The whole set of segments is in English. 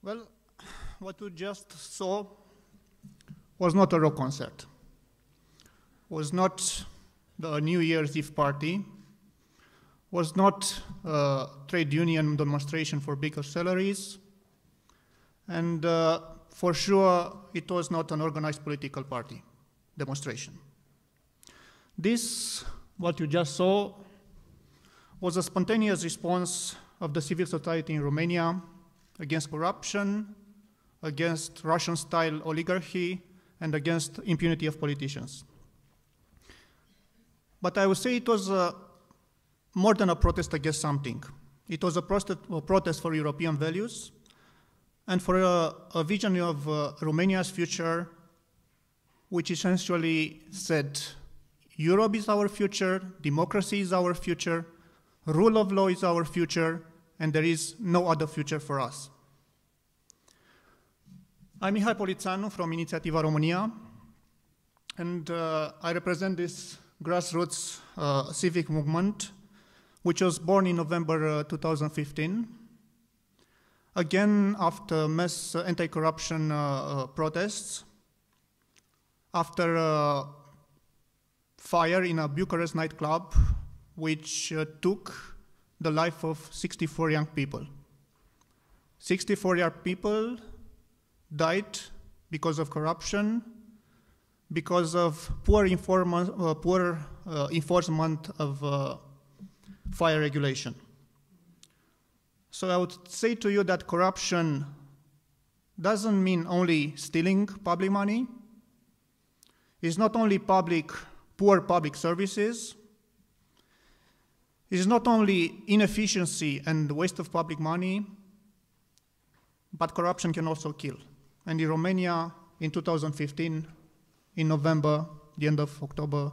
Well, what you just saw was not a rock concert, was not the New Year's Eve party, was not a trade union demonstration for bigger salaries, and for sure it was not an organized political party demonstration. This, what you just saw, was a spontaneous response of the civil society in Romania against corruption, against Russian-style oligarchy, and against impunity of politicians. But I would say it was more than a protest against something. It was a protest for European values and for a vision of Romania's future, which essentially said, Europe is our future, democracy is our future, rule of law is our future, and there is no other future for us. I'm Mihai Политеану from Inicjativa Романија, and I represent this grassroots civic movement, which was born in November 2015. Again, after mass anti-corruption protests, after a fire in a Bucharest nightclub, which took the life of 64 young people. 64 young people died because of corruption, because of poor enforcement of fire regulation. So I would say to you that corruption doesn't mean only stealing public money. It's not only poor public services. It's not only inefficiency and waste of public money, but corruption can also kill. And in Romania, in 2015, in November, the end of October,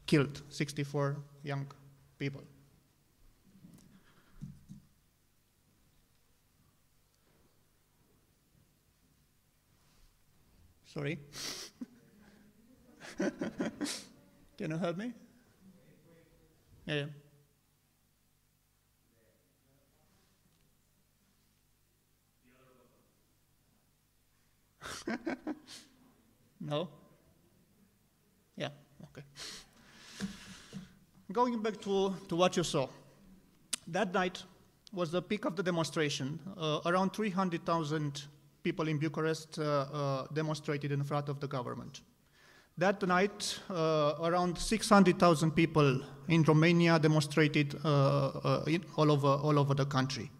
killed 64 young people. Sorry. Can you help me? Yeah. No? Yeah, okay. Going back to what you saw. That night was the peak of the demonstration. Around 300,000 people in Bucharest demonstrated in front of the government. That night, around 600,000 people in Romania demonstrated all over the country.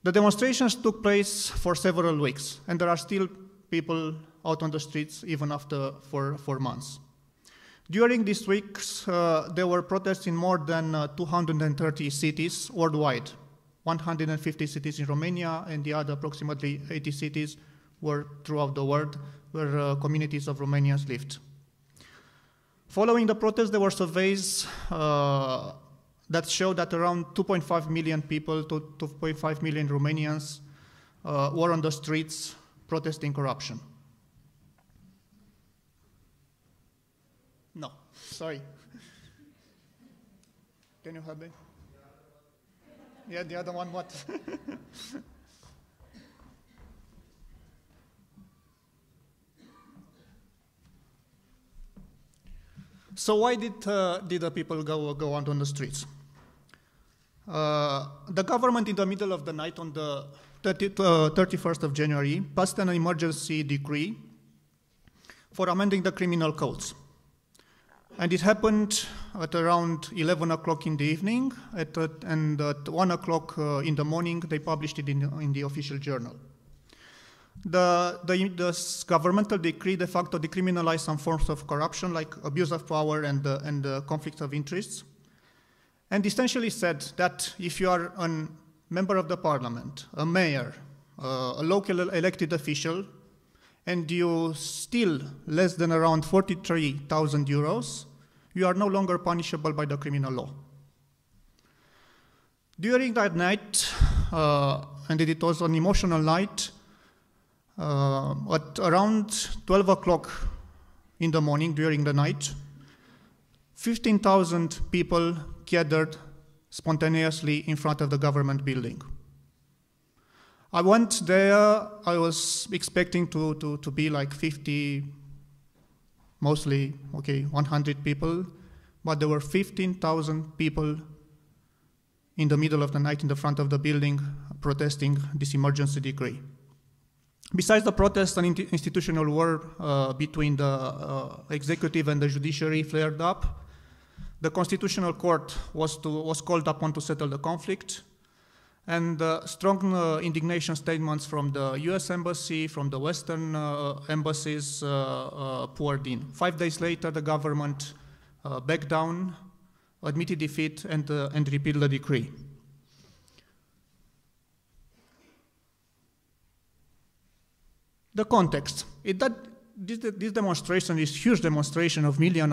The demonstrations took place for several weeks, and there are still people out on the streets even after 4 months. During these weeks, there were protests in more than 230 cities worldwide, 150 cities in Romania, and the other approximately 80 cities were throughout the world where communities of Romanians lived. Following the protests, there were surveys that showed that around 2.5 million people, 2.5 million Romanians were on the streets protesting corruption. No, sorry. Can you help me? Yeah, the other one, what? So why did the people go out on the streets? The government, in the middle of the night on the 31st of January, passed an emergency decree for amending the criminal codes. And it happened at around 11 o'clock in the evening, and at 1 o'clock in the morning, they published it in the official journal. The governmental decree de facto decriminalized some forms of corruption, like abuse of power and conflicts of interests, and essentially said that if you are a member of the parliament, a mayor, a local elected official, and you steal less than around 43,000 euros, you are no longer punishable by the criminal law. During that night, and it was an emotional night, at around 12 o'clock in the morning, during the night, 15,000 people gathered spontaneously in front of the government building. I went there, I was expecting to be like 50, mostly, 100 people, but there were 15,000 people in the middle of the night in the front of the building protesting this emergency decree. Besides the protest, an institutional war between the executive and the judiciary flared up. The Constitutional Court was called upon to settle the conflict, and strong indignation statements from the US Embassy, from the Western embassies poured in. 5 days later, the government backed down, admitted defeat, and repealed the decree. The context. This demonstration, this huge demonstration of millions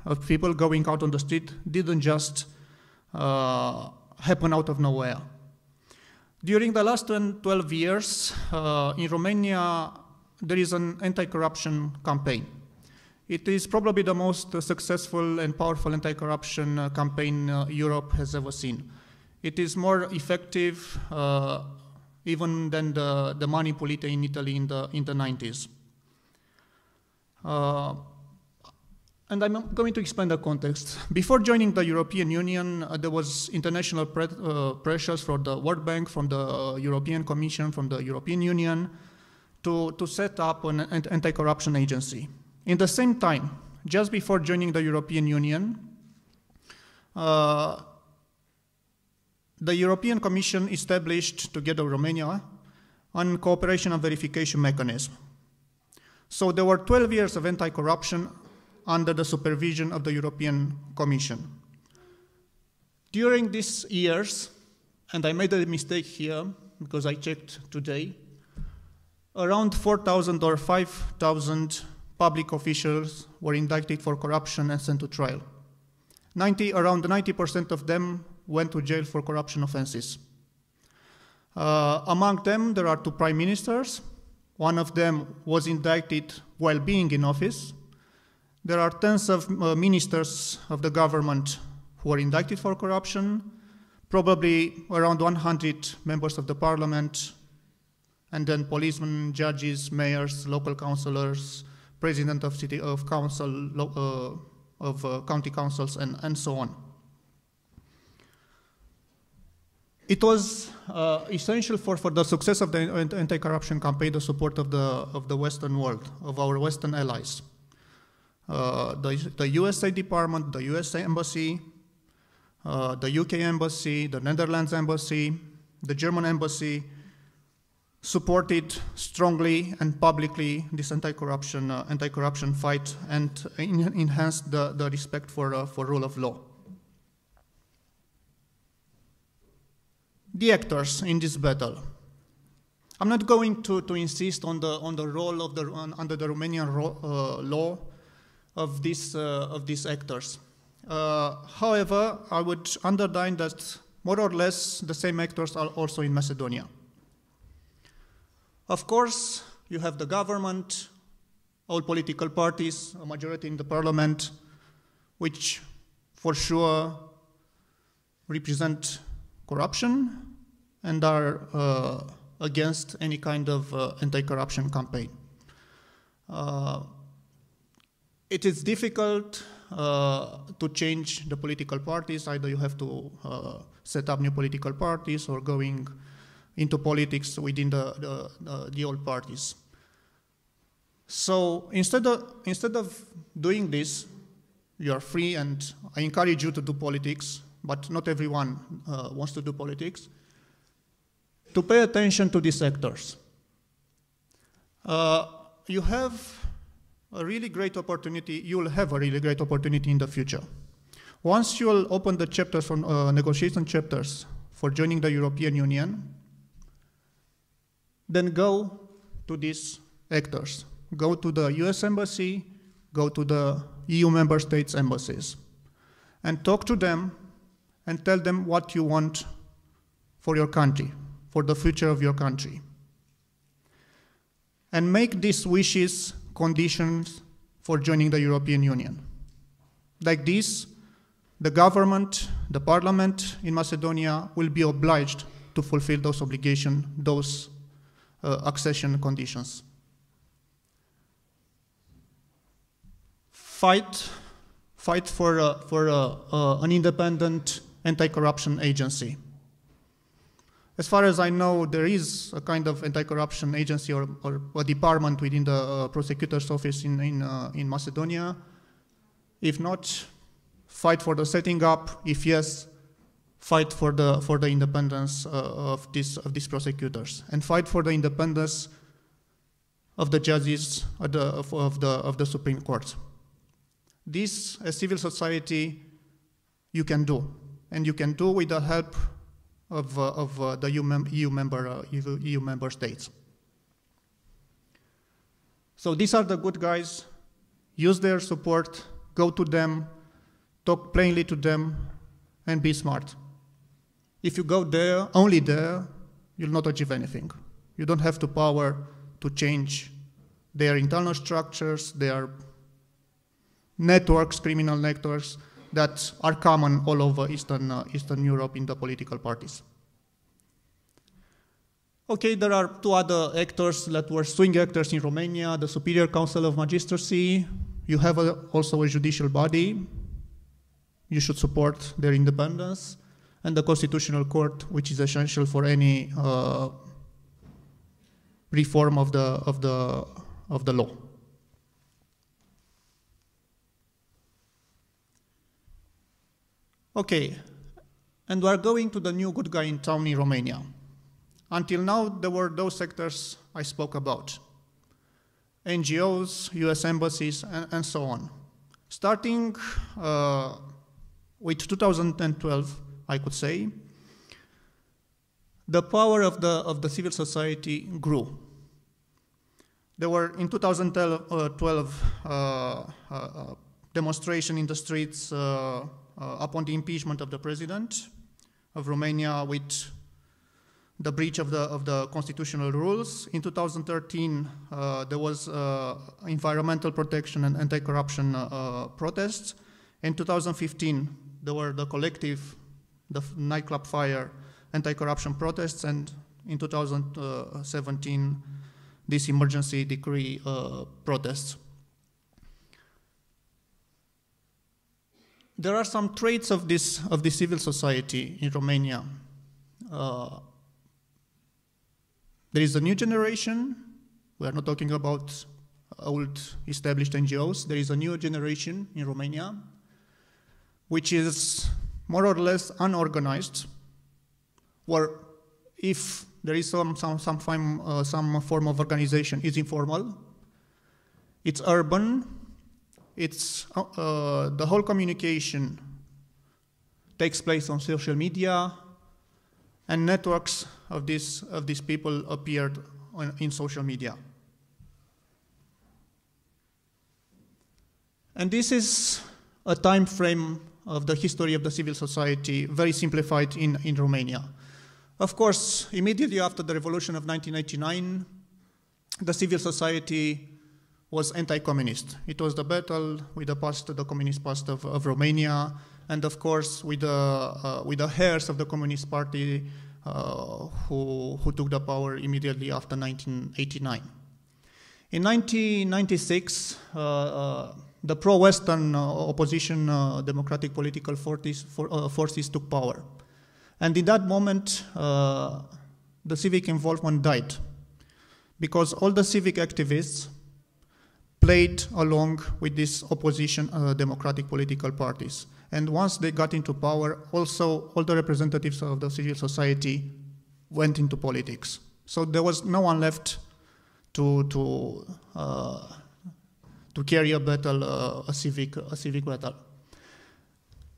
of people going out on the street, didn't just happen out of nowhere. During the last 12 years, in Romania, there is an anti-corruption campaign. It is probably the most successful and powerful anti-corruption campaign Europe has ever seen. It is more effective even than the Mani Pulite in Italy in the 90s. And I'm going to explain the context. Before joining the European Union, there was international pressures from the World Bank, from the European Commission, from the European Union, to set up an anti-corruption agency. In the same time, just before joining the European Union, the European Commission established, together with Romania, a cooperation and verification mechanism. So there were 12 years of anti-corruption under the supervision of the European Commission. During these years, and I made a mistake here because I checked today, around 4,000 or 5,000 public officials were indicted for corruption and sent to trial. Around 90% of them went to jail for corruption offenses. Among them, there are 2 prime ministers. One of them was indicted while being in office. There are tens of ministers of the government who are indicted for corruption, probably around 100 members of the parliament, and then policemen, judges, mayors, local councillors, president of county councils, and so on. It was essential for the success of the anti-corruption campaign, the support of the Western world, of our Western allies. The USA Department, the USA Embassy, the UK Embassy, the Netherlands Embassy, the German Embassy supported strongly and publicly this anti-corruption fight and enhanced the respect for rule of law. The actors in this battle. I'm not going to insist on the role of under the Romanian law of these actors. However, I would underline that more or less the same actors are also in Macedonia. Of course, you have the government, all political parties, a majority in the parliament, which for sure represent corruption and are against any kind of anti-corruption campaign. It is difficult to change the political parties. Either you have to set up new political parties or going into politics within the old parties. So instead of doing this, you are free, and I encourage you to do politics, but not everyone wants to do politics, to pay attention to these sectors. You have a really great opportunity, you will have a really great opportunity in the future. Once you will open the chapters from negotiation chapters for joining the European Union, then go to these actors. Go to the US Embassy, go to the EU member states' embassies, and talk to them and tell them what you want for your country, for the future of your country. And make these wishes conditions for joining the European Union. Like this, the government, the parliament in Macedonia will be obliged to fulfill those obligations, those accession conditions. Fight for an independent anti-corruption agency. As far as I know, there is a kind of anti-corruption agency or a department within the prosecutor's office in Macedonia. If not, fight for the setting up. If yes, fight for the independence of these prosecutors, and fight for the independence of the judges of the Supreme Court. This, as civil society, you can do, and you can do with the help of the EU member states. So these are the good guys. Use their support. Go to them. Talk plainly to them, and be smart. If you go there, only there, you'll not achieve anything. You don't have the power to change their internal structures, their networks, criminal networks, that are common all over Eastern Europe in the political parties. Okay, there are two other actors that were swing actors in Romania, the Superior Council of Magistracy. You have also a judicial body. You should support their independence, and the Constitutional Court, which is essential for any reform of the law. Okay, and we are going to the new good guy in town in Romania. Until now, there were those sectors I spoke about: NGOs, US embassies, and so on. Starting with 2012, I could say, the power of the civil society grew. There were, in 2012, demonstration in the streets upon the impeachment of the president of Romania with the breach of the constitutional rules. In 2013, there was environmental protection and anti-corruption protests. In 2015, there were the collective, the nightclub fire, anti-corruption protests, and in 2017, this emergency decree protests. There are some traits of this civil society in Romania. There is a new generation. We are not talking about old established NGOs. There is a new generation in Romania, which is more or less unorganized, or if there is some form of organization, is informal. It's urban. It's the whole communication takes place on social media, and networks of these people appeared in social media. And this is a time frame of the history of the civil society, very simplified in Romania. Of course, immediately after the revolution of 1989, the civil society was anti-communist. It was the battle with the communist past of Romania, and of course with the heirs of the Communist Party who took the power immediately after 1989. In 1996, the pro-Western opposition democratic political forces took power. And in that moment, the civic involvement died, because all the civic activists played along with these opposition democratic political parties. And once they got into power, also all the representatives of the civil society went into politics. So there was no one left to carry a battle, a civic battle.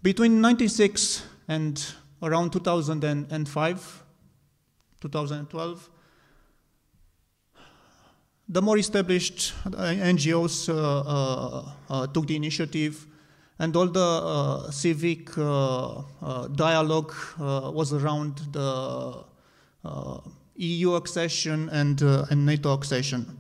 Between 1996 and around 2005, 2012, the more established NGOs took the initiative, and all the civic dialogue was around the EU accession and NATO accession.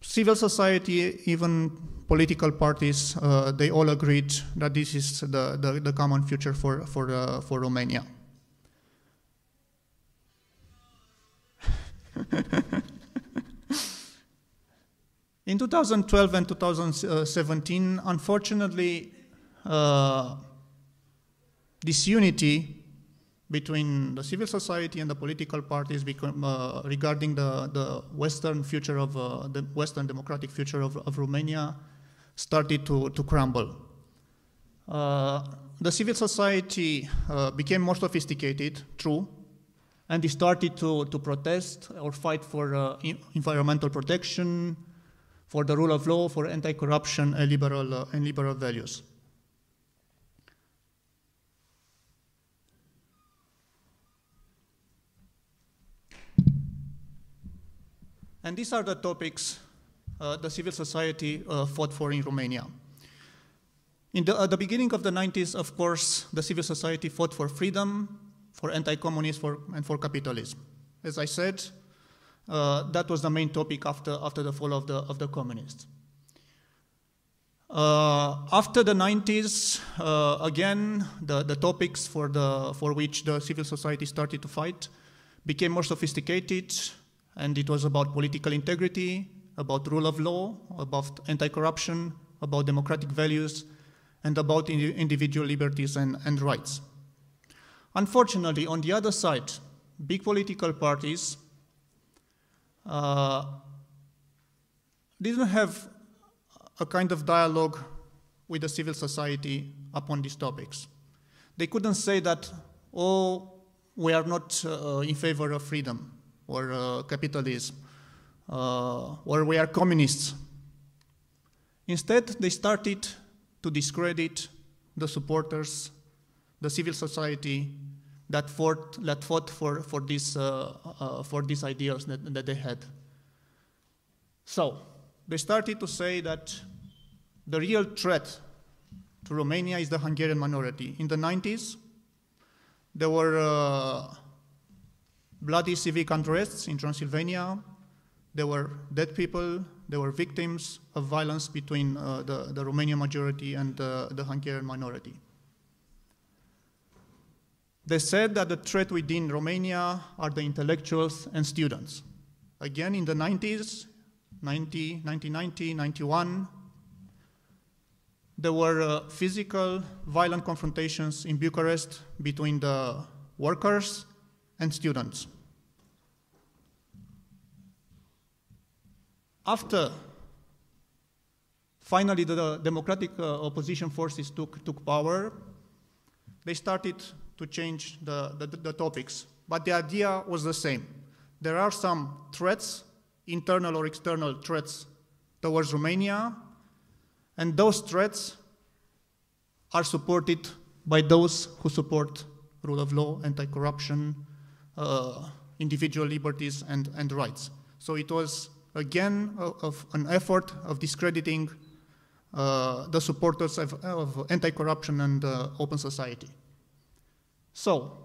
Civil society, even political parties, they all agreed that this is the common future for Romania. In 2012 and 2017, unfortunately, disunity between the civil society and the political parties regarding the Western future of the Western democratic future of Romania started to crumble. The civil society became more sophisticated, true, and they started to protest or fight for environmental protection, for the rule of law, for anti-corruption and liberal values. And these are the topics the civil society fought for in Romania. At the beginning of the 90s, of course, the civil society fought for freedom, for anti-communism, and for capitalism. As I said, that was the main topic after the fall of the communists. After the 90s, again, the topics for which the civil society started to fight became more sophisticated, and it was about political integrity, about rule of law, about anti-corruption, about democratic values, and about individual liberties and rights. Unfortunately, on the other side, big political parties didn't have a kind of dialogue with the civil society upon these topics. They couldn't say that, oh, we are not in favor of freedom or capitalism, or we are communists. Instead, they started to discredit the supporters, the civil society that fought for these ideas that they had. So they started to say that the real threat to Romania is the Hungarian minority. In the 90s, there were bloody civic unrests in Transylvania. There were dead people. There were victims of violence between the Romanian majority and the Hungarian minority. They said that the threat within Romania are the intellectuals and students. Again, in the 90s, 1990, 91, there were physical, violent confrontations in Bucharest between the workers and students. After finally the democratic opposition forces took power, they started to change the topics, but the idea was the same. There are some threats, internal or external threats towards Romania, and those threats are supported by those who support rule of law, anti-corruption, individual liberties and rights. So it was, again, of an effort of discrediting the supporters of anti-corruption and open society. So,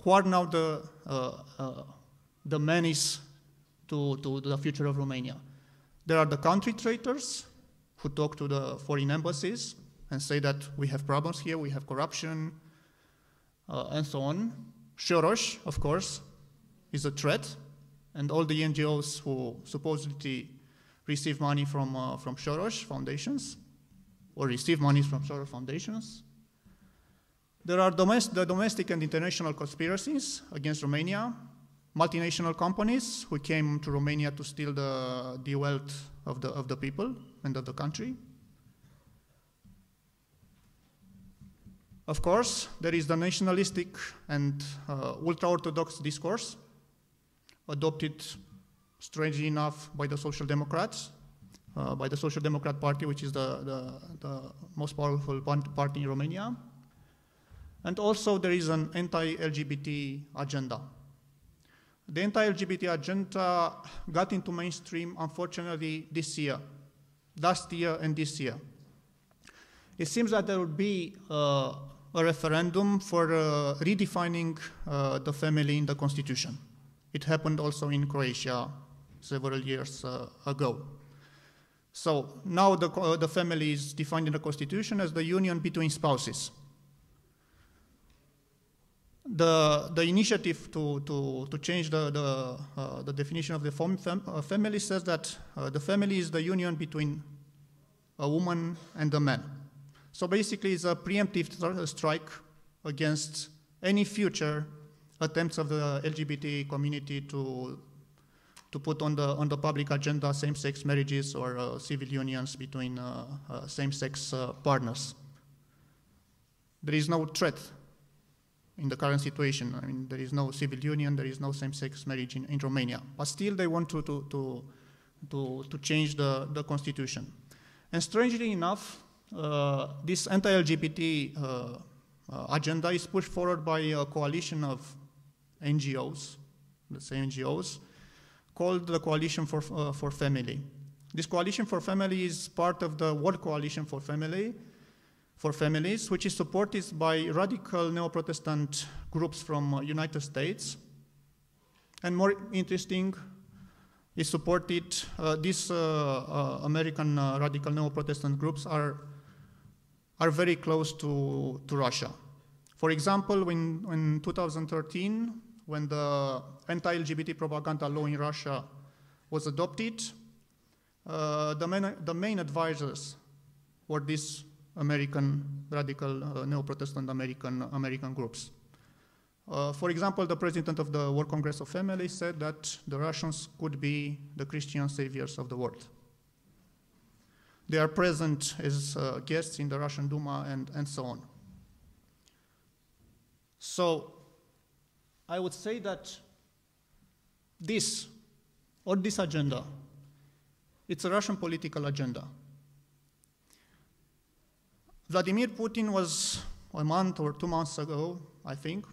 who are now the menace to the future of Romania? There are the country traitors who talk to the foreign embassies and say that we have problems here, we have corruption, and so on. Soros, of course, is a threat, and all the NGOs who supposedly receive money from Soros foundations, or receive money from Soros foundations. There are the domestic and international conspiracies against Romania, multinational companies who came to Romania to steal the wealth of the people and of the country. Of course, there is the nationalistic and ultra-Orthodox discourse adopted, strangely enough, by the Social Democrats, by the Social Democrat Party, which is the most powerful party in Romania. And also there is an anti-LGBT agenda. The anti-LGBT agenda got into mainstream, unfortunately, this year, last year and this year. It seems that there would be a referendum for redefining the family in the constitution. It happened also in Croatia several years ago. So now the family is defined in the constitution as the union between spouses. The initiative to change the definition of the family says that the family is the union between a woman and a man. So basically it's a preemptive strike against any future attempts of the LGBT community to put on the public agenda same-sex marriages or civil unions between same-sex partners. There is no threat in the current situation. I mean, there is no civil union, there is no same-sex marriage in Romania, but still they want to change the constitution. And strangely enough, this anti-LGBT agenda is pushed forward by a coalition of NGOs, let's say NGOs, called the Coalition for Family. This Coalition for Family is part of the World Coalition for Families, which is supported by radical neo-Protestant groups from United States. And more interesting, is supported, these American radical neo-Protestant groups are very close to Russia. For example, in 2013, when the anti-LGBT propaganda law in Russia was adopted, the main advisors were these American radical neo-Protestant American groups. For example, the president of the World Congress of Families said that the Russians could be the Christian saviors of the world. They are present as guests in the Russian Duma and so on. So I would say that this agenda, it's a Russian political agenda. Vladimir Putin was a month or 2 months ago, I think,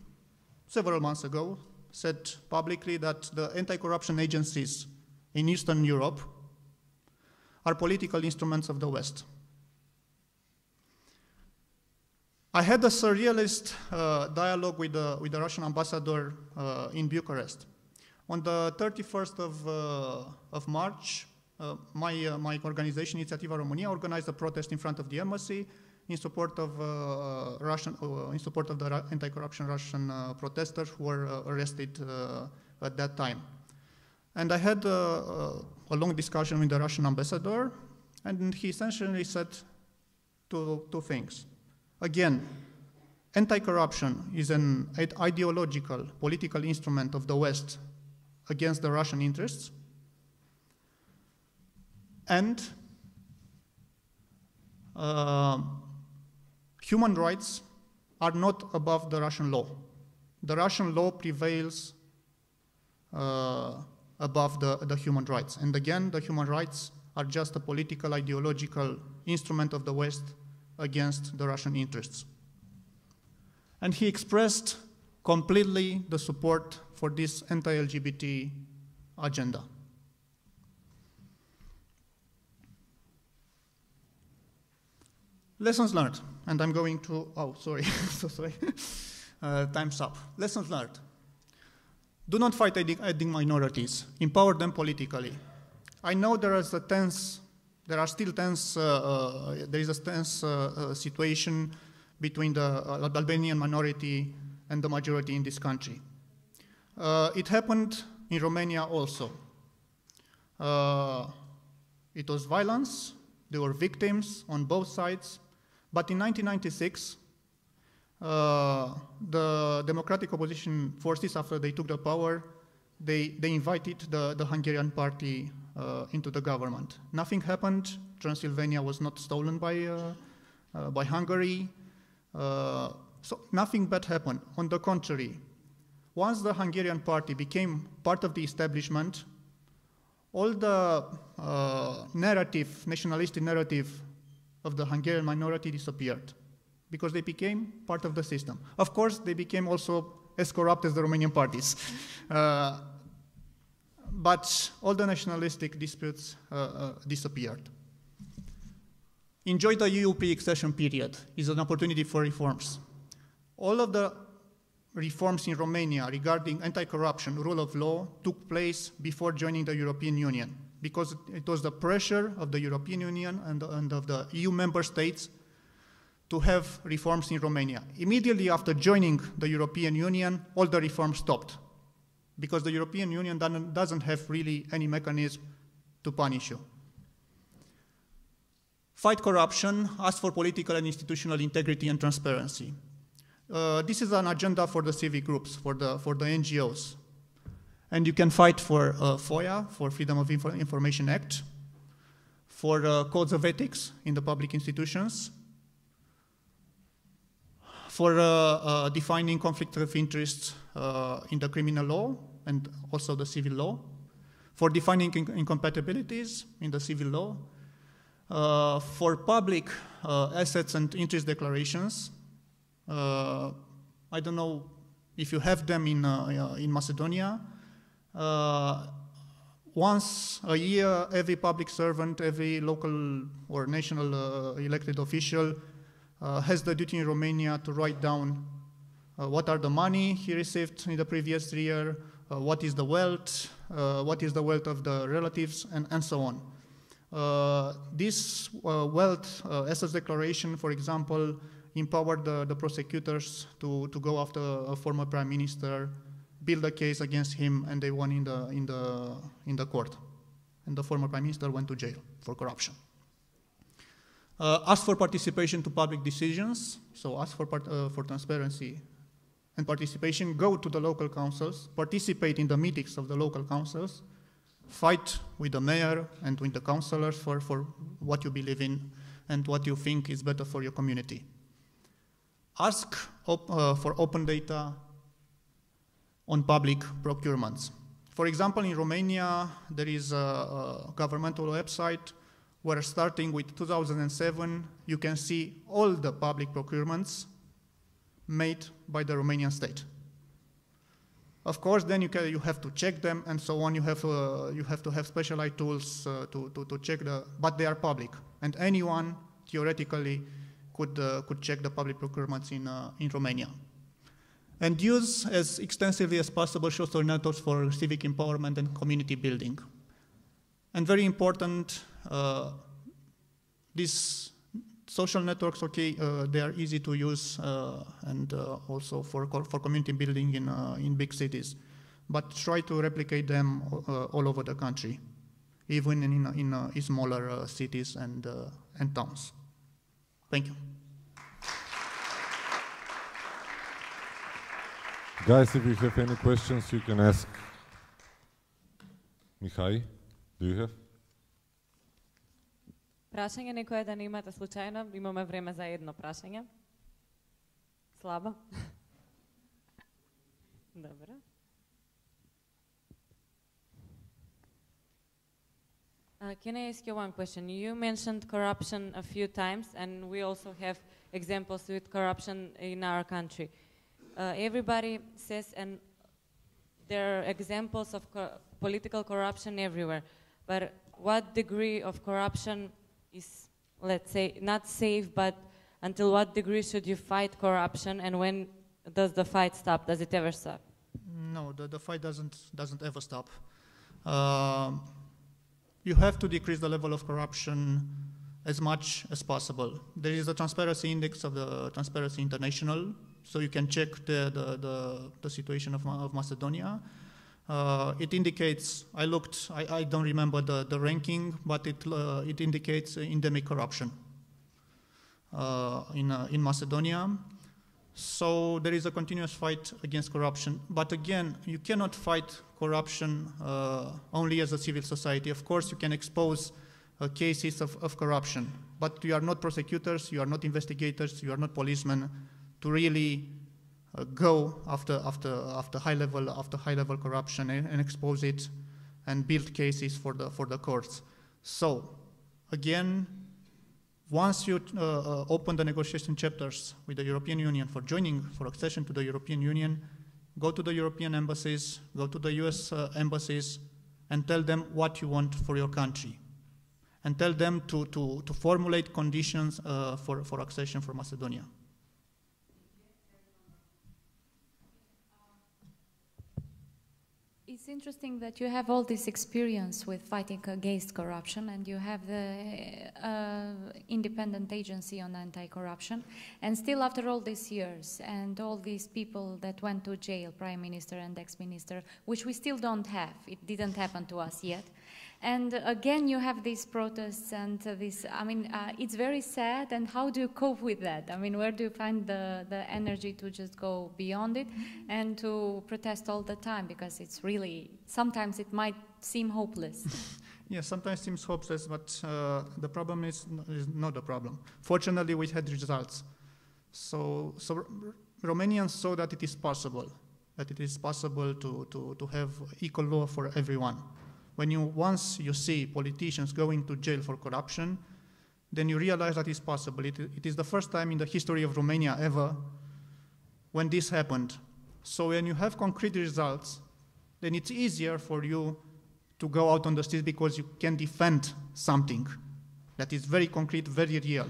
several months ago, said publicly that the anti-corruption agencies in Eastern Europe are political instruments of the West. I had a surrealist dialogue with the Russian ambassador in Bucharest. On the 31st of March, my organization, Inicietiva Романија, organized a protest in front of the embassy in support of the anti-corruption Russian protesters who were arrested at that time. And I had a long discussion with the Russian ambassador, and he essentially said two things. Again, anti-corruption is an ideological, political instrument of the West against the Russian interests, and human rights are not above the Russian law. The Russian law prevails above the human rights. And again, the human rights are just a political, ideological instrument of the West against the Russian interests. And he expressed completely the support for this anti-LGBT agenda. Lessons learned, and I'm going to, oh, sorry, so sorry, time's up. Lessons learned. Do not fight ethnic minorities, empower them politically. I know there is a tense situation between the Albanian minority and the majority in this country. It happened in Romania also. It was violence, there were victims on both sides, but in 1996, the democratic opposition forces, after they took the power, they invited the Hungarian party into the government. Nothing happened. Transylvania was not stolen by Hungary. So nothing bad happened. On the contrary, once the Hungarian party became part of the establishment, all the nationalistic narrative of the Hungarian minority disappeared because they became part of the system. Of course, they became also as corrupt as the Romanian parties. But all the nationalistic disputes disappeared. Enjoy the EU accession period. It's an opportunity for reforms. All of the reforms in Romania regarding anti-corruption, rule of law, took place before joining the European Union, because it was the pressure of the European Union and of the EU member states to have reforms in Romania. Immediately after joining the European Union, all the reforms stopped, because the European Union doesn't have really any mechanism to punish you. Fight corruption, ask for political and institutional integrity and transparency. This is an agenda for the civic groups, for the NGOs. And you can fight for FOIA, for Freedom of Information Act, for codes of ethics in the public institutions, for defining conflict of interest in the criminal law and also the civil law, for defining incompatibilities in the civil law, for public assets and interest declarations. I don't know if you have them in Macedonia. Once a year, every public servant, every local or national elected official has the duty in Romania to write down what are the money he received in the previous year, what is the wealth of the relatives, and so on. This wealth assets declaration, for example, empowered the prosecutors to go after a former prime minister, build a case against him, and they won in the court. And the former prime minister went to jail for corruption. Ask for participation to public decisions, so ask for transparency and participation. Go to the local councils, participate in the meetings of the local councils, fight with the mayor and with the councillors for what you believe in and what you think is better for your community. Ask for open data on public procurements. For example, in Romania, there is a governmental website where, starting with 2007, you can see all the public procurements made by the Romanian state. Of course, then you have to check them and so on. You have to have specialized tools to check but they are public, and anyone theoretically could check the public procurements in Romania. And use as extensively as possible social networks for civic empowerment and community building. And very important, these social networks, they are easy to use and also for community building in big cities. But try to replicate them all over the country, even in smaller cities and towns. Thank you. Guys, if you have any questions, you can ask. Mihai, do you have? Прашање некој да не имате случајно, имаме време за едно прашање. Слабо? Добро. Can I ask you one question? You mentioned corruption a few times, and we also have examples with corruption in our country. Everybody says, and there are examples of political corruption everywhere, but what degree of corruption is, let's say, not safe, but until what degree should you fight corruption, and when does the fight stop? Does it ever stop? No, the fight doesn't ever stop. You have to decrease the level of corruption as much as possible. There is a transparency index of the Transparency International, so you can check the situation of Macedonia. It indicates, I don't remember the ranking, but it indicates endemic corruption in Macedonia. So there is a continuous fight against corruption. But again, you cannot fight corruption only as a civil society. Of course, you can expose cases of corruption, but you are not prosecutors, you are not investigators, you are not policemen to really go after high level corruption and expose it and build cases for the courts. So again, once you open the negotiation chapters with the European Union for accession to the European Union, go to the European embassies, go to the US embassies, and tell them what you want for your country, and tell them to formulate conditions for accession for Macedonia. It's interesting that you have all this experience with fighting against corruption, and you have the independent agency on anti-corruption, and still after all these years and all these people that went to jail, prime minister and ex-minister, which we still don't have, it didn't happen to us yet. And again, you have these protests and this, I mean, it's very sad, and how do you cope with that? I mean, where do you find the energy to just go beyond it and to protest all the time? Because it's really, sometimes it might seem hopeless. Yeah, sometimes it seems hopeless, but the problem is not the problem. Fortunately, we had results. So Romanians saw that it is possible to have equal law for everyone. Once you see politicians going to jail for corruption, then you realize that it's possible. It is the first time in the history of Romania ever when this happened. So when you have concrete results, then it's easier for you to go out on the streets because you can defend something that is very concrete, very real.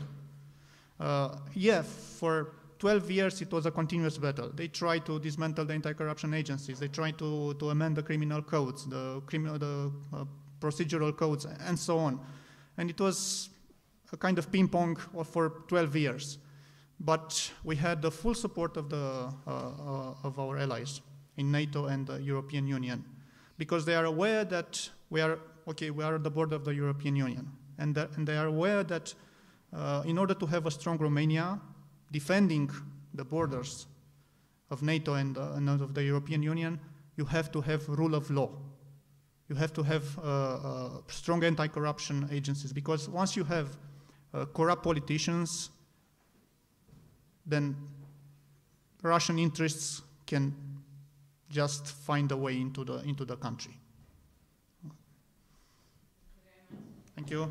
Yeah, for 12 years it was a continuous battle. They tried to dismantle the anti-corruption agencies. They tried to amend the criminal codes, the procedural codes, and so on. And it was a kind of ping-pong for 12 years. But we had the full support of our allies in NATO and the European Union, because they are aware that we are at the border of the European Union. And they are aware that in order to have a strong Romania, defending the borders of NATO and of the European Union, you have to have rule of law. You have to have strong anti-corruption agencies, because once you have corrupt politicians, then Russian interests can just find a way into the country. Thank you.